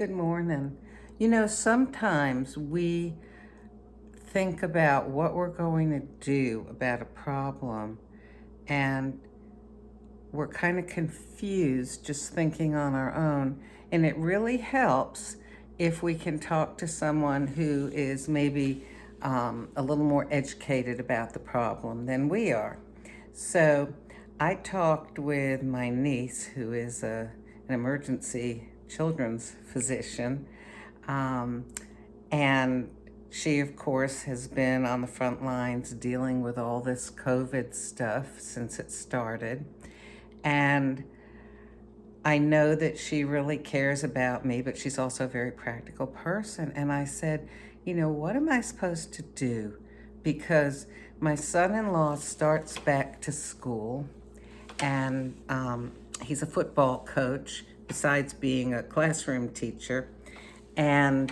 Good morning. Sometimes we think about what we're going to do about a problem, and we're kind of confused just thinking on our own. And it really helps if we can talk to someone who is maybe a little more educated about the problem than we are. So I talked with my niece, who is an emergency children's physician, um, and she, of course, has been on the front lines dealing with all this COVID stuff since it started. And I know that she really cares about me, but she's also a very practical person. And I said, what am I supposed to do? Because my son-in-law starts back to school, and he's a football coach besides being a classroom teacher. And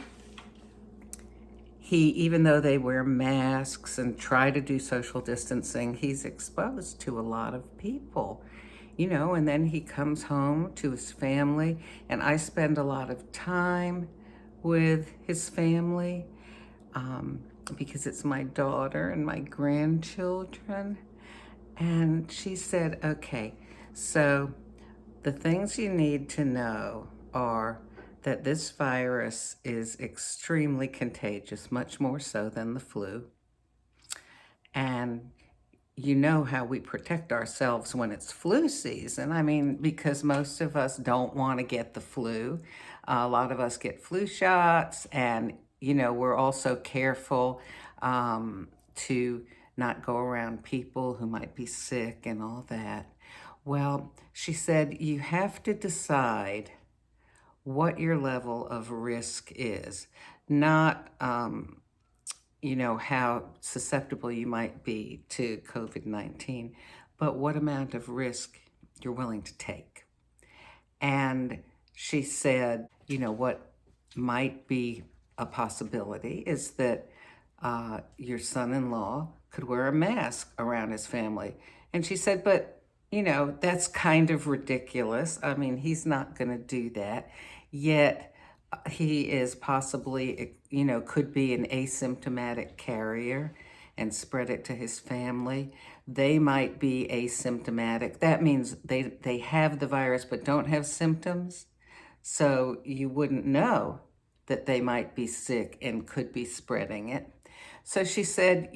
even though they wear masks and try to do social distancing, he's exposed to a lot of people, and then he comes home to his family, and I spend a lot of time with his family because it's my daughter and my grandchildren. And she said, okay, so the things you need to know are that this virus is extremely contagious, much more so than the flu. And you know how we protect ourselves when it's flu season. I mean, because most of us don't want to get the flu. A lot of us get flu shots, and, we're also careful to not go around people who might be sick and all that. Well, she said you have to decide what your level of risk is, not, how susceptible you might be to COVID-19, but what amount of risk you're willing to take. And she said, what might be a possibility is that your son-in-law could wear a mask around his family. And she said, but that's kind of ridiculous. I mean, he's not going to do that. Yet he is possibly, could be an asymptomatic carrier and spread it to his family. They might be asymptomatic. That means they have the virus but don't have symptoms. So you wouldn't know that they might be sick and could be spreading it. So she said,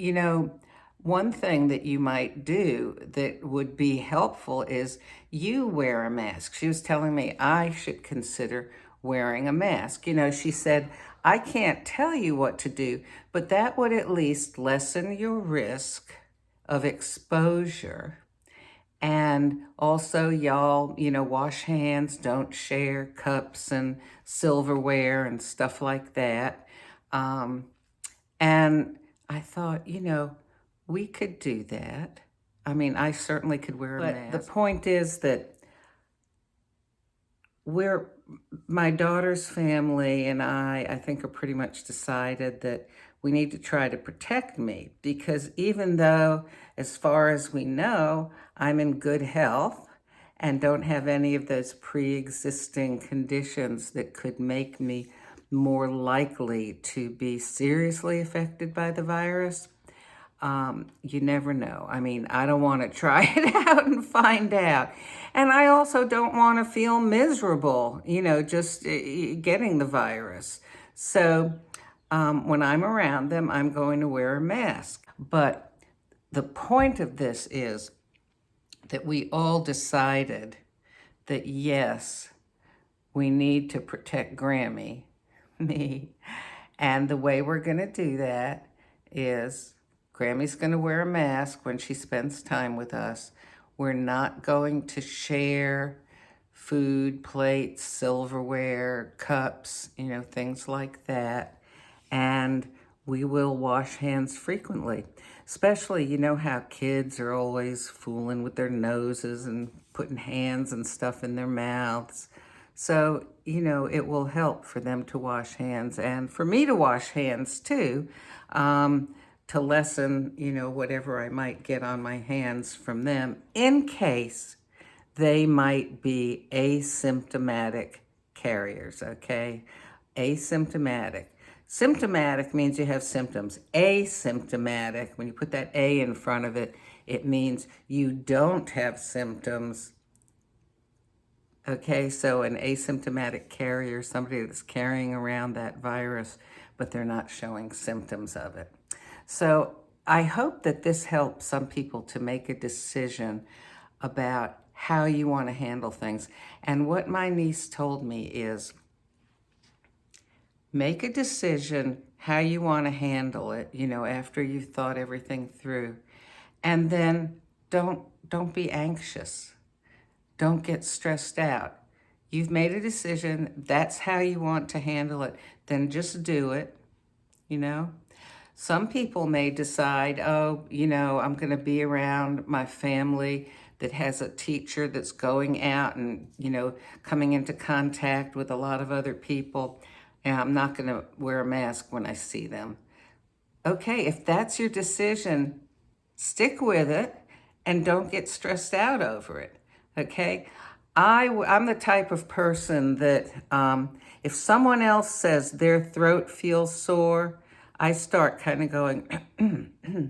one thing that you might do that would be helpful is you wear a mask. She was telling me I should consider wearing a mask. She said, I can't tell you what to do, but that would at least lessen your risk of exposure. And also, y'all, wash hands, don't share cups and silverware and stuff like that. And I thought, we could do that. I mean, I certainly could wear a mask. But the point is that my daughter's family and I think, are pretty much decided that we need to try to protect me, because even though, as far as we know, I'm in good health and don't have any of those pre-existing conditions that could make me more likely to be seriously affected by the virus, you never know. I mean, I don't want to try it out and find out. And I also don't want to feel miserable, just getting the virus. So when I'm around them, I'm going to wear a mask. But the point of this is that we all decided that, yes, we need to protect Grammy, me. And the way we're going to do that is Grammy's going to wear a mask when she spends time with us. We're not going to share food, plates, silverware, cups, things like that. And we will wash hands frequently. Especially, how kids are always fooling with their noses and putting hands and stuff in their mouths. So, it will help for them to wash hands and for me to wash hands too, to lessen, whatever I might get on my hands from them in case they might be asymptomatic carriers, okay? Asymptomatic. Symptomatic means you have symptoms. Asymptomatic, when you put that A in front of it, it means you don't have symptoms. Okay, so an asymptomatic carrier, somebody that's carrying around that virus, but they're not showing symptoms of it. So I hope that this helps some people to make a decision about how you want to handle things. And what my niece told me is, make a decision how you want to handle it, after you've thought everything through. And then don't be anxious. Don't get stressed out. You've made a decision. That's how you want to handle it. Then just do it, you know? Some people may decide, oh, I'm going to be around my family that has a teacher that's going out and, coming into contact with a lot of other people, and I'm not going to wear a mask when I see them. Okay, if that's your decision, stick with it and don't get stressed out over it. Okay? I'm the type of person that if someone else says their throat feels sore, I start kind of going,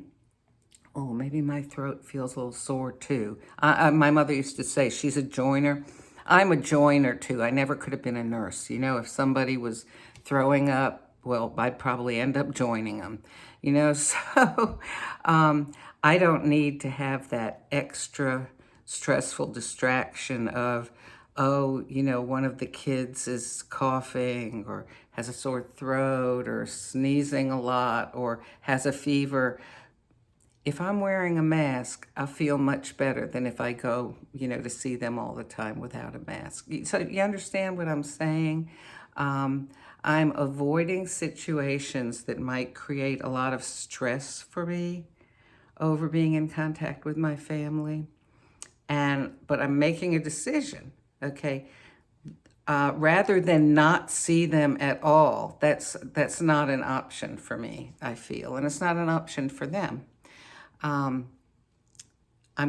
oh, maybe my throat feels a little sore too. My mother used to say she's a joiner. I'm a joiner too. I never could have been a nurse. If somebody was throwing up, well, I'd probably end up joining them. So I don't need to have that extra stressful distraction of, oh, one of the kids is coughing or has a sore throat or sneezing a lot or has a fever. If I'm wearing a mask, I feel much better than if I go, to see them all the time without a mask. So you understand what I'm saying? I'm avoiding situations that might create a lot of stress for me over being in contact with my family. But I'm making a decision, okay? Rather than not see them at all, that's not an option for me, I feel, and it's not an option for them. I'm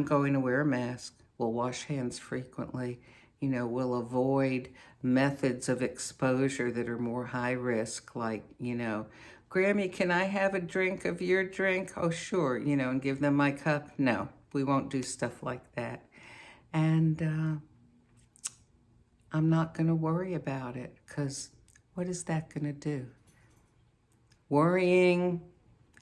going to wear a mask. We'll wash hands frequently. We'll avoid methods of exposure that are more high risk, like, Grammy, can I have a drink of your drink? Oh, sure, and give them my cup. No, we won't do stuff like that. And I'm not going to worry about it, because what is that going to do? Worrying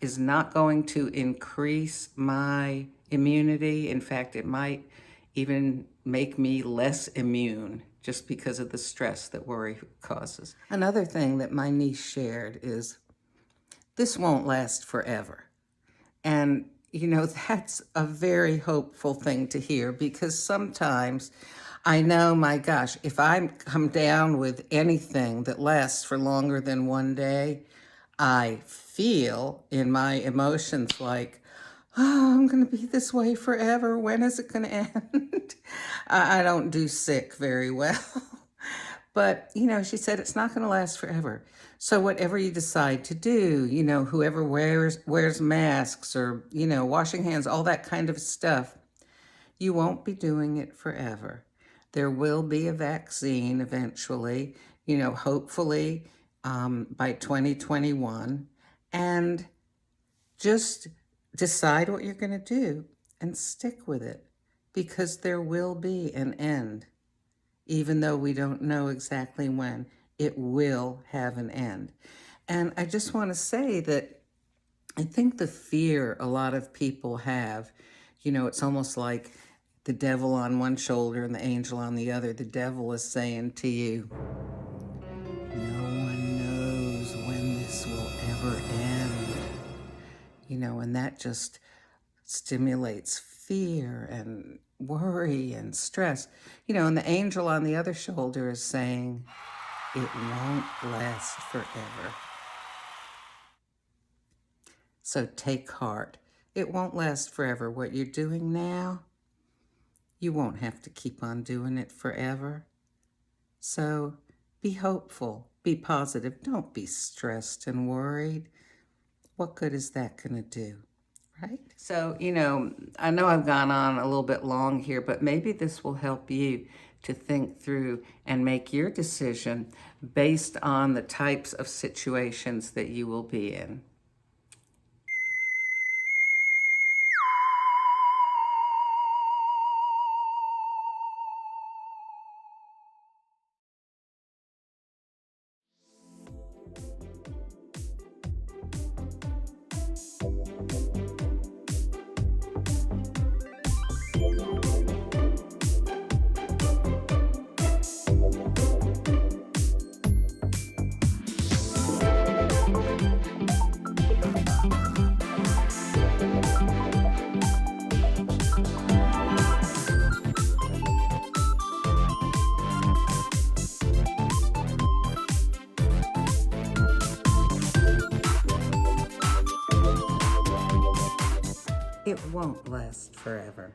is not going to increase my immunity. In fact, it might even make me less immune just because of the stress that worry causes. Another thing that my niece shared is, this won't last forever. And, that's a very hopeful thing to hear, because sometimes I know, my gosh, if I come down with anything that lasts for longer than one day, I feel in my emotions like, oh, I'm going to be this way forever. When is it going to end? I don't do sick very well. But, she said it's not going to last forever. So whatever you decide to do, whoever wears masks or, washing hands, all that kind of stuff, you won't be doing it forever. There will be a vaccine eventually, hopefully by 2021. And just decide what you're going to do and stick with it, because there will be an end. Even though we don't know exactly when, it will have an end. And I just want to say that I think the fear a lot of people have, it's almost like the devil on one shoulder and the angel on the other. The devil is saying to you, no one knows when this will ever end. And that just stimulates fear and worry and stress. And the angel on the other shoulder is saying, it won't last forever. So take heart. It won't last forever. What you're doing now, you won't have to keep on doing it forever. So be hopeful, be positive. Don't be stressed and worried. What good is that going to do? Right? So, I know I've gone on a little bit long here, but maybe this will help you to think through and make your decision based on the types of situations that you will be in. It won't last forever.